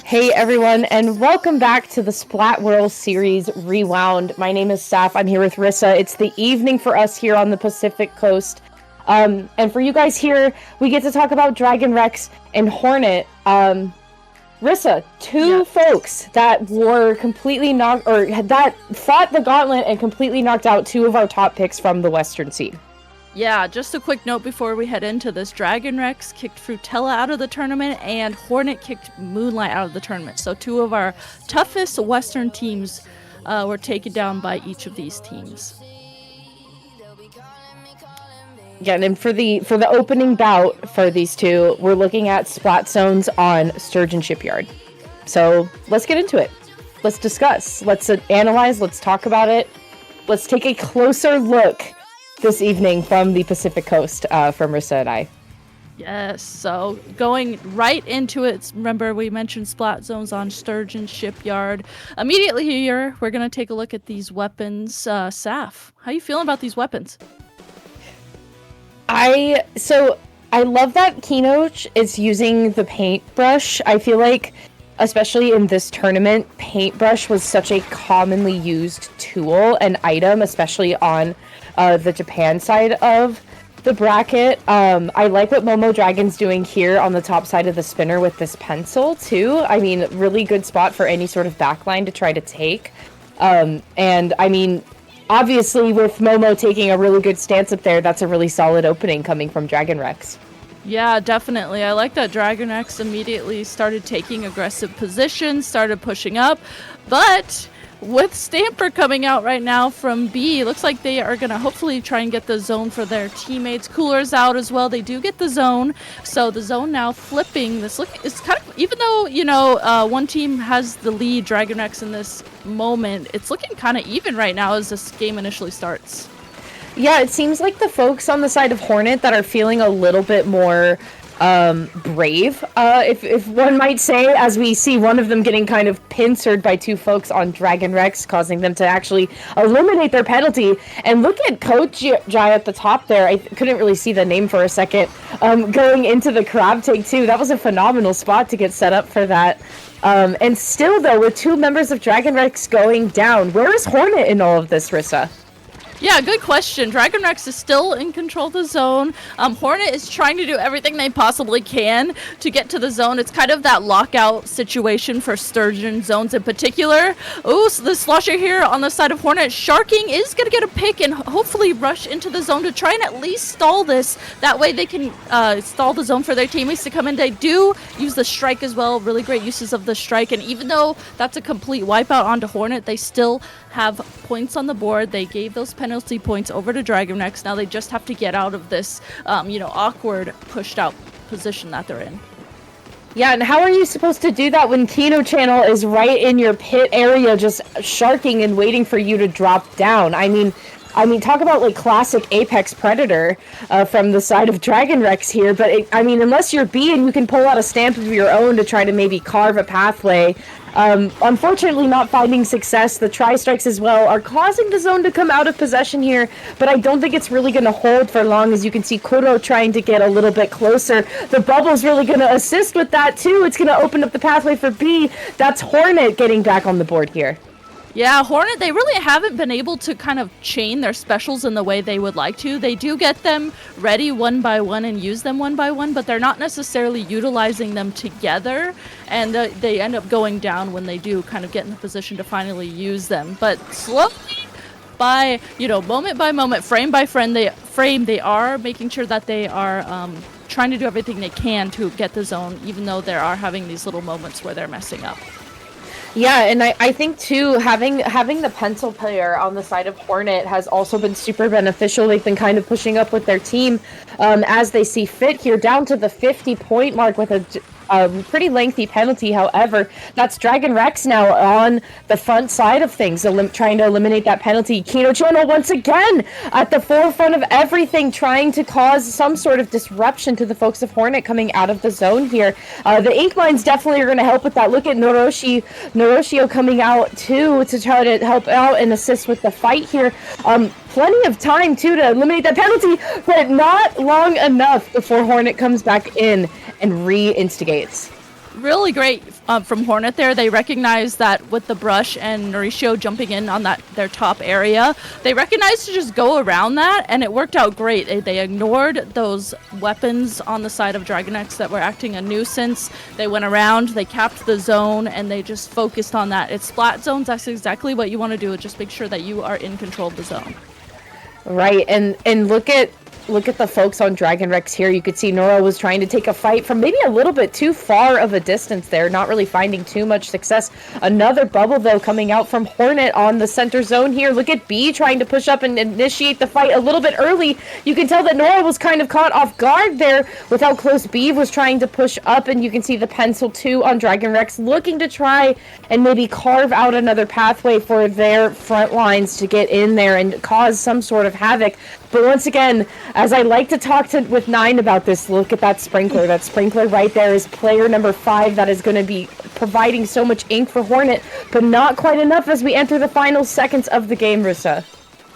Hey everyone, and welcome back to the Splat World Series Rewound. My name is Sapph. I'm here with Rissa. It's the evening for us here on the Pacific Coast. And for you guys here, we get to talk about DragonReX and Hornet. Rissa, two folks that were completely that fought the gauntlet and completely knocked out two of our top picks from the Western seed. Yeah, just a quick note before we head into this. DragonReX kicked Frutella out of the tournament, and Hornet kicked Moonlight out of the tournament. So two of our toughest Western teams were taken down by each of these teams. Yeah, and for the opening bout for these two, we're looking at Splat zones on Sturgeon Shipyard. So let's get into it. Let's discuss. Let's analyze. Let's talk about it. Let's take a closer look this evening from the Pacific Coast, from Rissa and I. Yes, so going right into it, remember we mentioned Splat zones on Sturgeon Shipyard. Immediately here, we're going to take a look at these weapons. Sapph, how you feeling about these weapons? I love that Keynote is using the paintbrush. I feel like, especially in this tournament, paintbrush was such a commonly used tool and item, especially on the Japan side of the bracket. I like what Momo Dragon's doing here on the top side of the spinner with this pencil too. I mean, really good spot for any sort of backline to try to take. And I mean, obviously with Momo taking a really good stance up there, that's a really solid opening coming from DragonReX. Yeah, definitely. I like that DragonReX immediately started taking aggressive positions, started pushing up, but with Stamper coming out right now from B, looks like they are going to hopefully try and get the zone for their teammates. Cooler's out as well. They do get the zone. So the zone now flipping. This look is kind of, even though, one team has the lead, DragonReX, in this moment, it's looking kind of even right now as this game initially starts. Yeah, it seems like the folks on the side of Hornet that are feeling a little bit more brave, if one might say, as we see one of them getting kind of pincered by two folks on DragonReX, causing them to actually eliminate their penalty. And look at Coach Jai at the top there. I couldn't really see the name for a second. Going into the crab take too. That was a phenomenal spot to get set up for that. And still though, with two members of DragonReX going down, where is Hornet in all of this, Rissa? Yeah, good question. DragonReX is still in control of the zone. Hornet is trying to do everything they possibly can to get to the zone. It's kind of that lockout situation for Sturgeon zones in particular. Oh, so the slosher here on the side of Hornet. Sharking is going to get a pick and hopefully rush into the zone to try and at least stall this. That way they can stall the zone for their teammates to come in. They do use the strike as well. Really great uses of the strike. And even though that's a complete wipeout onto Hornet, they still have points on the board. They gave those penalty points over to DragonReX. Now they just have to get out of this, awkward pushed out position that they're in. Yeah, and how are you supposed to do that when Kino Channel is right in your pit area, just sharking and waiting for you to drop down? I mean, talk about like classic Apex Predator from the side of DragonReX here. But unless you're B and you can pull out a stamp of your own to try to maybe carve a pathway. Unfortunately not finding success. The tri-strikes as well are causing the zone to come out of possession here, but I don't think it's really going to hold for long. As you can see, Kuro trying to get a little bit closer. The bubble's really going to assist with that too. It's going to open up the pathway for B. That's Hornet getting back on the board here. Yeah, Hornet, they really haven't been able to kind of chain their specials in the way they would like to. They do get them ready one by one and use them one by one, but they're not necessarily utilizing them together, and they end up going down when they do kind of get in the position to finally use them. But slowly, by moment by moment, frame by frame, they are making sure that they are trying to do everything they can to get the zone, even though they are having these little moments where they're messing up. Yeah, and I think too, having the pencil player on the side of Hornet has also been super beneficial. They've been kind of pushing up with their team as they see fit here, down to the 50-point mark with a pretty lengthy penalty. However, that's DragonReX now on the front side of things, trying to eliminate that penalty. Kino Channel once again at the forefront of everything, trying to cause some sort of disruption to the folks of Hornet coming out of the zone here. The Inklings definitely are going to help with that. Look at Noroshio coming out too to try to help out and assist with the fight here. plenty of time, too, to eliminate that penalty, but not long enough before Hornet comes back in and re-instigates. Really great from Hornet there. They recognized that with the brush and Mauricio jumping in on their top area, they recognized to just go around that, and it worked out great. They ignored those weapons on the side of DragonReX that were acting a nuisance. They went around, they capped the zone, and they just focused on that. It's splat zones. That's exactly what you want to do. Just make sure that you are in control of the zone. Right, and look at the folks on DragonReX here. You could see Nora was trying to take a fight from maybe a little bit too far of a distance there, not really finding too much success. Another bubble, though, coming out from Hornet on the center zone here. Look at B trying to push up and initiate the fight a little bit early. You can tell that Nora was kind of caught off guard there with how close B was trying to push up, and you can see the pencil, too, on DragonReX looking to try and maybe carve out another pathway for their front lines to get in there and cause some sort of havoc. But once again, as I like to talk with Nine about this, look at that sprinkler. That sprinkler right there is player number 5 that is going to be providing so much ink for Hornet, but not quite enough as we enter the final seconds of the game, Rissa.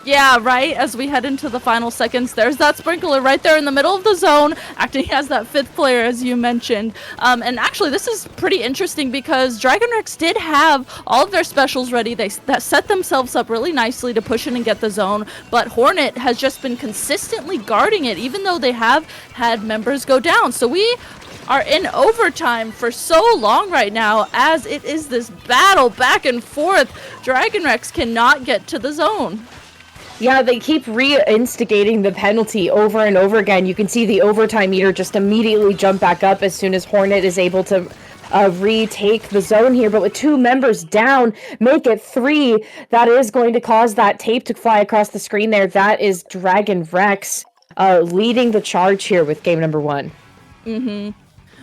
Yeah, right, as we head into the final seconds, there's that sprinkler right there in the middle of the zone, acting as that 5th player, as you mentioned. And actually, this is pretty interesting because DragonReX did have all of their specials ready. They set themselves up really nicely to push in and get the zone, but Hornet has just been consistently guarding it, even though they have had members go down. So we are in overtime for so long right now, as it is this battle back and forth. DragonReX cannot get to the zone. Yeah, they keep re-instigating the penalty over and over again. You can see the overtime meter just immediately jump back up as soon as Hornet is able to retake the zone here. But with 2 members down, make it 3. That is going to cause that tape to fly across the screen there. That is DragonReX leading the charge here with game number 1.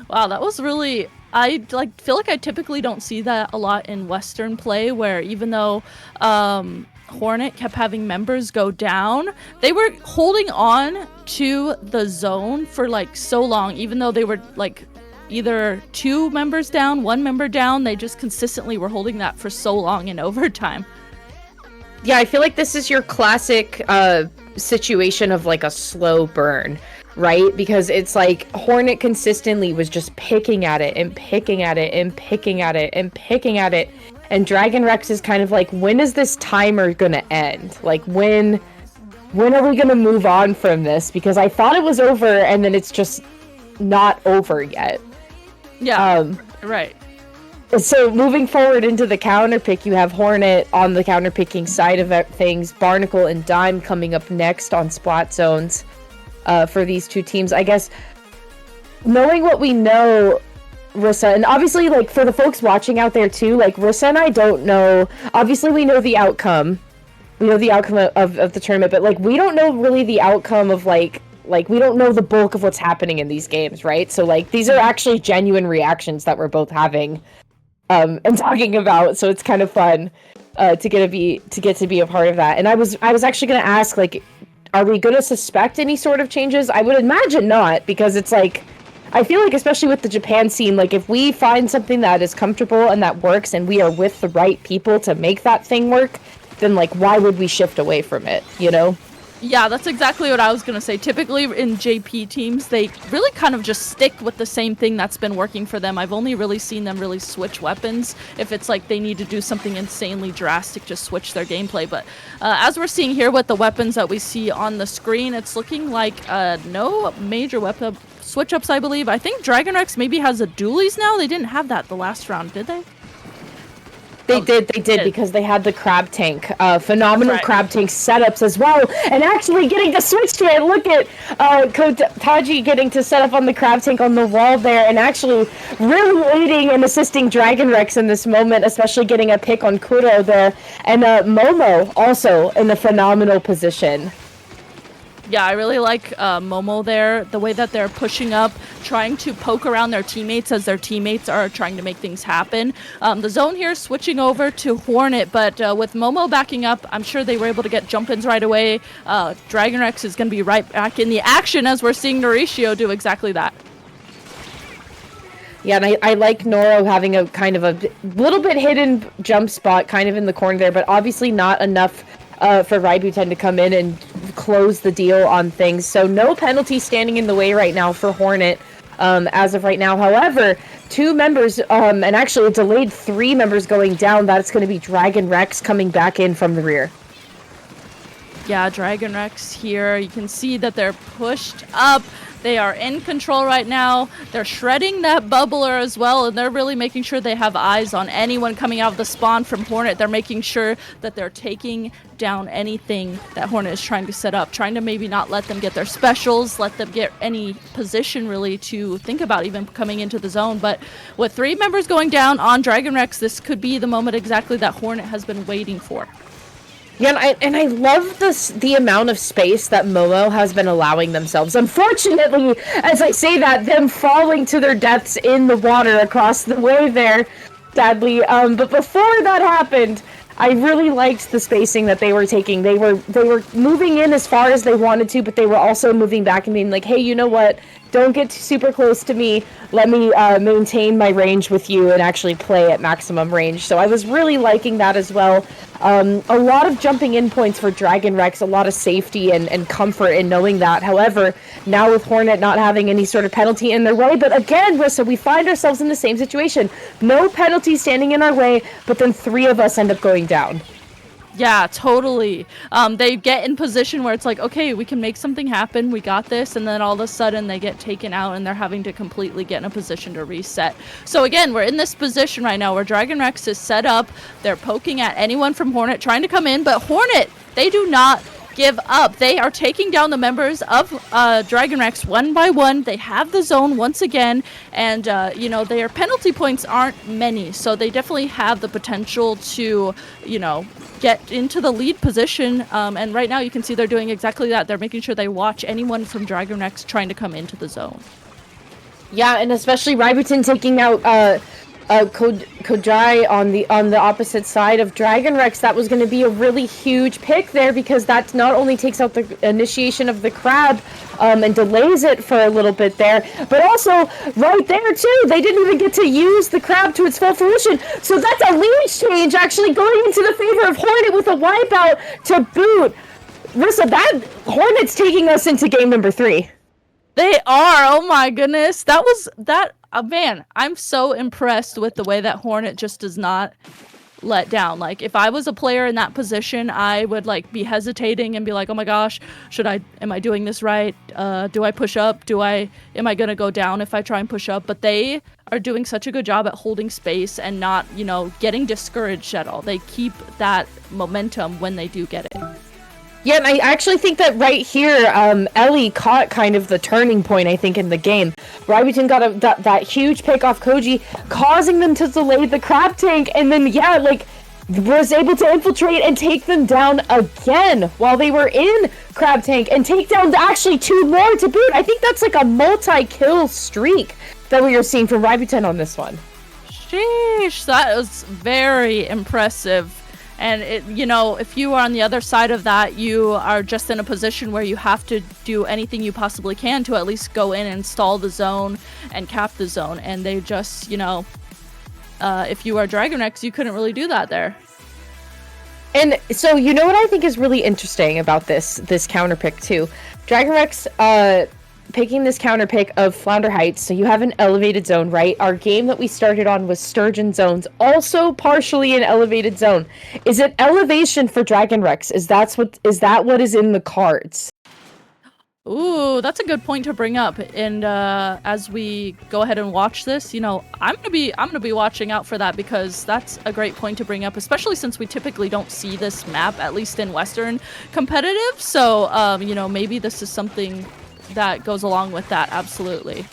Wow, that was really... I feel like I typically don't see that a lot in Western play, where even though Hornet kept having members go down, they were holding on to the zone for so long, even though they were either 2 members down, 1 member down. They just consistently were holding that for so long in overtime. Yeah, I feel like this is your classic situation of a slow burn, right? Because it's Hornet consistently was just picking at it and picking at it and picking at it and picking at it. And DragonReX is kind of when is this timer gonna end? When are we gonna move on from this? Because I thought it was over, and then it's just not over yet. Yeah, right. So moving forward into the counter pick, you have Hornet on the counter picking side of things. Barnacle and Dime coming up next on splat zones for these 2 teams. I guess knowing what we know, Rissa, and obviously for the folks watching out there too, Rissa and I don't know. Obviously we know the outcome. We know the outcome of the tournament, but we don't know really the outcome of we don't know the bulk of what's happening in these games, right? So these are actually genuine reactions that we're both having and talking about. So it's kind of fun to get to be a part of that. And I was actually going to ask, are we going to suspect any sort of changes? I would imagine not, because it's I feel especially with the Japan scene, if we find something that is comfortable and that works, and we are with the right people to make that thing work, then why would we shift away from it, you know? Yeah, that's exactly what I was going to say. Typically in JP teams, they really kind of just stick with the same thing that's been working for them. I've only really seen them really switch weapons if it's they need to do something insanely drastic, just switch their gameplay. But as we're seeing here with the weapons that we see on the screen, it's looking like no major weapon switch-ups, I believe. I think DragonReX maybe has a dualies now. They didn't have that the last round, did they? They did, because they had the crab tank. Phenomenal crab tank setups as well. And actually getting to switch to it. Look at Taji getting to set up on the crab tank on the wall there, and actually really aiding and assisting DragonReX in this moment, especially getting a pick on Kuro there. And Momo also in a phenomenal position. Yeah, I really like Momo there, the way that they're pushing up, trying to poke around their teammates as their teammates are trying to make things happen. The zone here switching over to Hornet, but with Momo backing up, I'm sure they were able to get jump-ins right away. DragonReX is going to be right back in the action as we're seeing Mauricio do exactly that. Yeah, and I like Noro having a kind of a little bit hidden jump spot kind of in the corner there, but obviously not enough for Raibuten to come in and close the deal on things. So no penalty standing in the way right now for Hornet. As of right now. However, 2 members, and actually a delayed 3 members going down. That's going to be DragonReX coming back in from the rear. Yeah, DragonReX here. You can see that they're pushed up. They are in control right now. They're shredding that bubbler as well, and they're really making sure they have eyes on anyone coming out of the spawn from Hornet. They're making sure that they're taking down anything that Hornet is trying to set up, trying to maybe not let them get their specials, let them get any position really to think about even coming into the zone. But with 3 members going down on DragonReX, this could be the moment exactly that Hornet has been waiting for. Yeah, and I love the amount of space that Momo has been allowing themselves. Unfortunately, as I say that, them falling to their deaths in the water across the way there, sadly. But before that happened, I really liked the spacing that they were taking. They were moving in as far as they wanted to, but they were also moving back and being like, hey, you know what? Don't get super close to me. Let me maintain my range with you and actually play at maximum range. So I was really liking that as well. A lot of jumping in points for DragonReX, a lot of safety and comfort in knowing that. However, now with Hornet not having any sort of penalty in their way, but again, Rissa, we find ourselves in the same situation. No penalty standing in our way, but then 3 of us end up going down. Yeah, totally. They get in position where it's like, okay, we can make something happen. We got this. And then all of a sudden they get taken out and they're having to completely get in a position to reset. So again, we're in this position right now where DragonReX is set up. They're poking at anyone from Hornet trying to come in. But Hornet, they do not give up. They are taking down the members of DragonReX one by one. They have the zone once again. And, you know, their penalty points aren't many. So they definitely have the potential to, you know, get into the lead position, and right now you can see they're doing exactly that. They're making sure they watch anyone from DragonReX trying to come into the zone. Yeah, and especially Raibuten taking out Kojai on the opposite side of DragonReX. That was going to be a really huge pick there, because that not only takes out the initiation of the crab and delays it for a little bit there, but also right there too, they didn't even get to use the crab to its full fruition. So that's a lead change actually going into the favor of Hornet with a wipeout to boot. Rissa, that Hornet's taking us into game number 3. They are. Oh my goodness. That was that. Man, I'm so impressed with the way that Hornet just does not let down. Like, if I was a player in that position, I would like be hesitating and be like, oh my gosh, am I doing this right? Do I push up? Am I gonna go down if I try and push up? But they are doing such a good job at holding space and not, you know, getting discouraged at all. They keep that momentum when they do get it. Yeah, and I actually think that right here, Ellie caught kind of the turning point, I think, in the game. Raibuten got that huge pick off Koji, causing them to delay the crab tank, and then, yeah, like, was able to infiltrate and take them down again while they were in crab tank, and take down actually 2 more to boot. I think that's like a multi-kill streak that we are seeing from Raibuten on this one. Sheesh, that was very impressive. And, it, you know, if you are on the other side of that, you are just in a position where you have to do anything you possibly can to at least go in and stall the zone and cap the zone. And they just, you know, if you are DragonReX, you couldn't really do that there. And so, you know what I think is really interesting about this counter pick too? DragonReX picking this counter pick of Flounder Heights, so you have an elevated zone, right? Our game that we started on was Sturgeon Zones, also partially an elevated zone. Is it elevation for DragonReX? Is that what is in the cards? Ooh, that's a good point to bring up. And as we go ahead and watch this, you know, I'm gonna be watching out for that, because that's a great point to bring up, especially since we typically don't see this map, at least in Western competitive. So, you know, maybe this is something that goes along with that. Absolutely.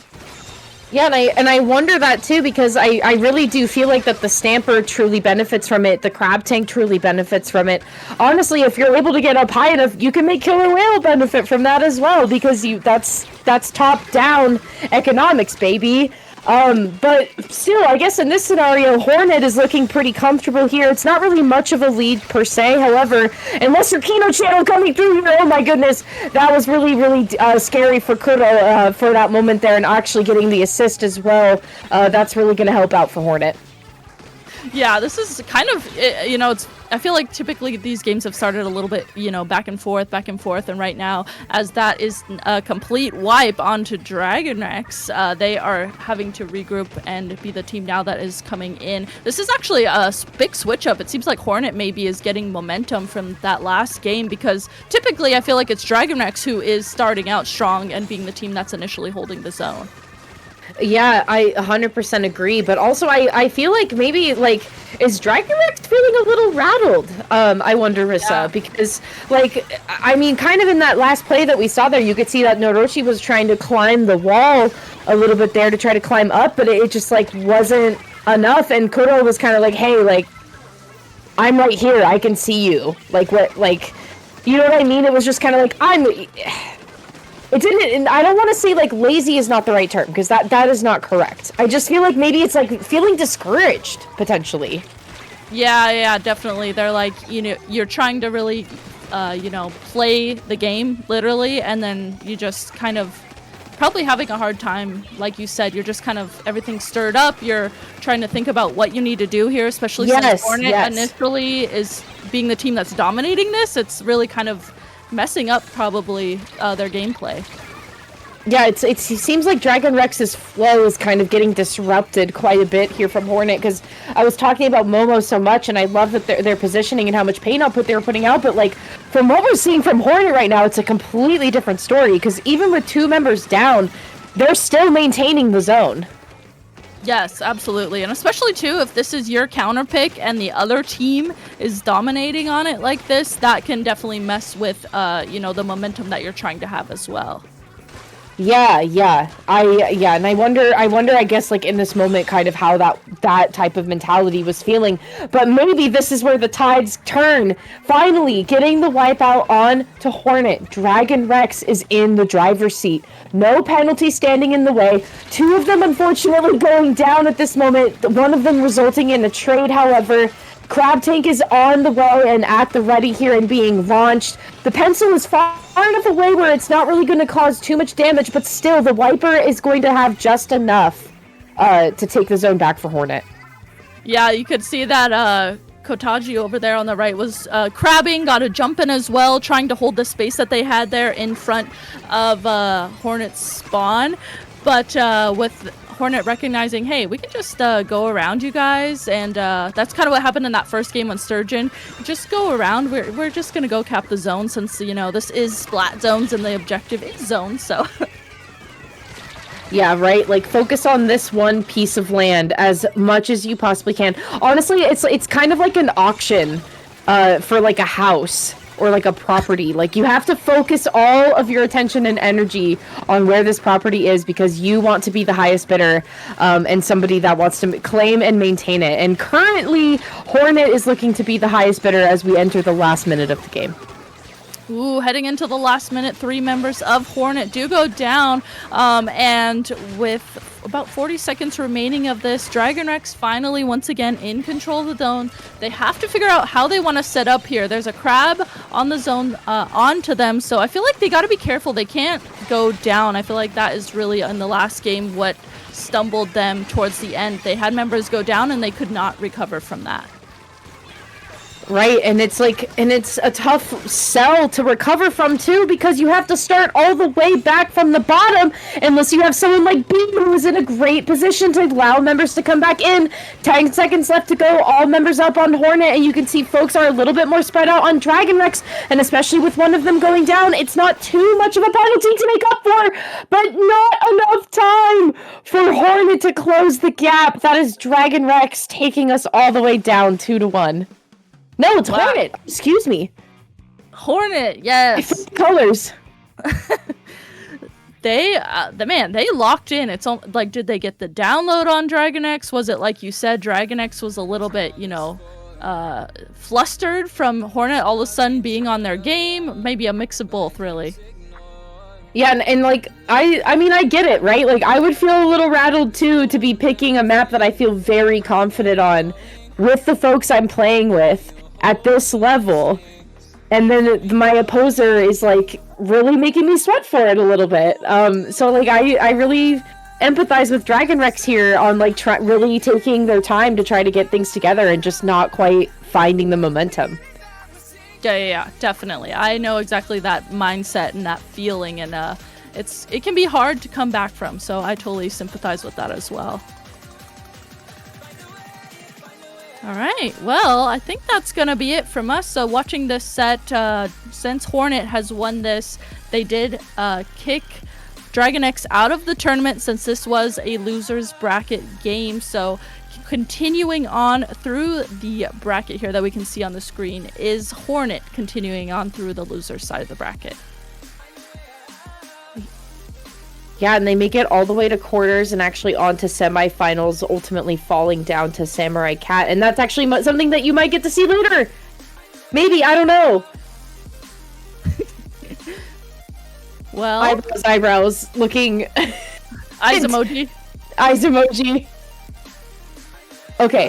Yeah, and I wonder that too, because I really do feel like that the Stamper truly benefits from it. The Crab Tank truly benefits from it. Honestly, if you're able to get up high enough, you can make Killer Whale benefit from that as well, because that's top-down economics, baby. But still, I guess in this scenario, Hornet is looking pretty comfortable here. It's not really much of a lead per se. However, unless your Kino channel coming through here, oh my goodness, that was really, really scary for Kuro for that moment there, and actually getting the assist as well. That's really going to help out for Hornet. Yeah, this is kind of, you know, it's I feel like typically these games have started a little bit, you know, back and forth, and right now, as that is a complete wipe onto DragonReX, they are having to regroup and be the team now that is coming in. This is actually a big switch up. It seems like Hornet maybe is getting momentum from that last game, because typically I feel like it's DragonReX who is starting out strong and being the team that's initially holding the zone. Yeah, I 100% agree, but also I feel like maybe, like, is DragonReX feeling a little rattled? I wonder, Rissa, because, like, I mean, kind of in that last play that we saw there, you could see that Noroshi was trying to climb the wall a little bit there to try to climb up, but it just, like, wasn't enough, and Kuro was kind of like, hey, like, I'm right here, I can see you. Like, what, like, you know what I mean? It was just kind of like, it didn't, and I don't want to say, like, lazy is not the right term, because that is not correct. I just feel like maybe it's, like, feeling discouraged, potentially. Yeah, definitely. They're like, you know, you're trying to really, you know, play the game, literally, and then you just kind of probably having a hard time. Like you said, you're just kind of, everything stirred up. You're trying to think about what you need to do here, especially since Hornet initially is being the team that's dominating this. It's really kind of messing up probably their gameplay. Yeah, it seems like DragonRex's flow is kind of getting disrupted quite a bit here from Hornet, because I was talking about Momo so much, and I love that their positioning and how much pain output they were putting out, but, like, from what we're seeing from Hornet right now, it's a completely different story, because even with 2 members down, they're still maintaining the zone. Yes, absolutely. And especially, too, if this is your counter pick and the other team is dominating on it like this, that can definitely mess with, you know, the momentum that you're trying to have as well. Yeah, and I wonder, I guess, like, in this moment, kind of how that type of mentality was feeling. But maybe this is where the tides turn. Finally, getting the wipeout on to Hornet. DragonReX is in the driver's seat. No penalty standing in the way. 2 of them, unfortunately, going down at this moment. One of them resulting in a trade, however. Crab Tank is on the way and at the ready here and being launched. The pencil is far enough away where it's not really going to cause too much damage, but still, the Wiper is going to have just enough to take the zone back for Hornet. Yeah, you could see that Kotaji over there on the right was crabbing, got a jump in as well, trying to hold the space that they had there in front of Hornet's spawn. But with Hornet recognizing, hey, we can just go around you guys, and that's kind of what happened in that first game on Sturgeon. Just go around. We're just gonna go cap the zone, since, you know, this is Splat zones and the objective is zone, so. Yeah, right? Like, focus on this one piece of land as much as you possibly can. Honestly, it's kind of like an auction for, like, a house or, like, a property. Like, you have to focus all of your attention and energy on where this property is, because you want to be the highest bidder, and somebody that wants to claim and maintain it. And currently, Hornet is looking to be the highest bidder as we enter the last minute of the game. Ooh, heading into the last minute, 3 members of Hornet do go down, and with about 40 seconds remaining of this, DragonReX finally once again in control of the zone. They have to figure out how they want to set up here. There's a crab on the zone onto them, so I feel like they got to be careful. They can't go down. I feel like that is really, in the last game, what stumbled them towards the end. They had members go down and they could not recover from that. Right, and it's like, and it's a tough cell to recover from too, because you have to start all the way back from the bottom, unless you have someone like B who is in a great position to allow members to come back in. 10 seconds left to go, all members up on Hornet, and you can see folks are a little bit more spread out on DragonReX, and especially with one of them going down, it's not too much of a penalty to make up for, but not enough time for Hornet to close the gap. That is DragonReX taking us all the way down 2-1. No, it's wow. Hornet. Excuse me. Hornet, yes. Colors. They locked in. It's like, did they get the download on DragonReX? Was it like you said, DragonReX was a little bit, you know, flustered from Hornet all of a sudden being on their game? Maybe a mix of both, really. Yeah, and like, I mean, I get it, right? Like, I would feel a little rattled too to be picking a map that I feel very confident on with the folks I'm playing with at this level, and then my opposer is like really making me sweat for it a little bit. So like I really empathize with DragonReX here on like really taking their time to try to get things together and just not quite finding the momentum. Yeah, definitely. I know exactly that mindset and that feeling, and it can be hard to come back from. So I totally sympathize with that as well. All right, well, I think that's gonna be it from us. So watching this set, since Hornet has won this, they did kick DragonReX out of the tournament since this was a loser's bracket game. So continuing on through the bracket here that we can see on the screen is Hornet continuing on through the loser side of the bracket. Yeah, and they make it all the way to quarters and actually on to semifinals, ultimately falling down to Samurai Cat. And that's actually something that you might get to see later. Maybe, I don't know. Well, eyebrows looking. Eyes emoji. Eyes emoji. Okay,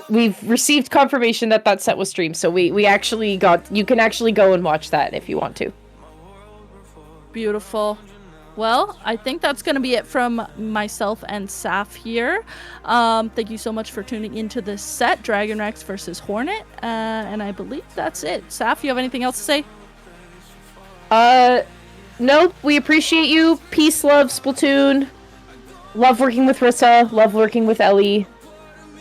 we've received confirmation that that set was streamed, so we actually you can actually go and watch that if you want to. Beautiful. Well, I think that's going to be it from myself and Sapph here. Thank you so much for tuning into this set, DragonReX versus Hornet, and I believe that's it. Sapph, you have anything else to say? Nope. We appreciate you. Peace, love, Splatoon. Love working with Rissa. Love working with Ellie.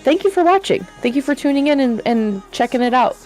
Thank you for watching. Thank you for tuning in and checking it out.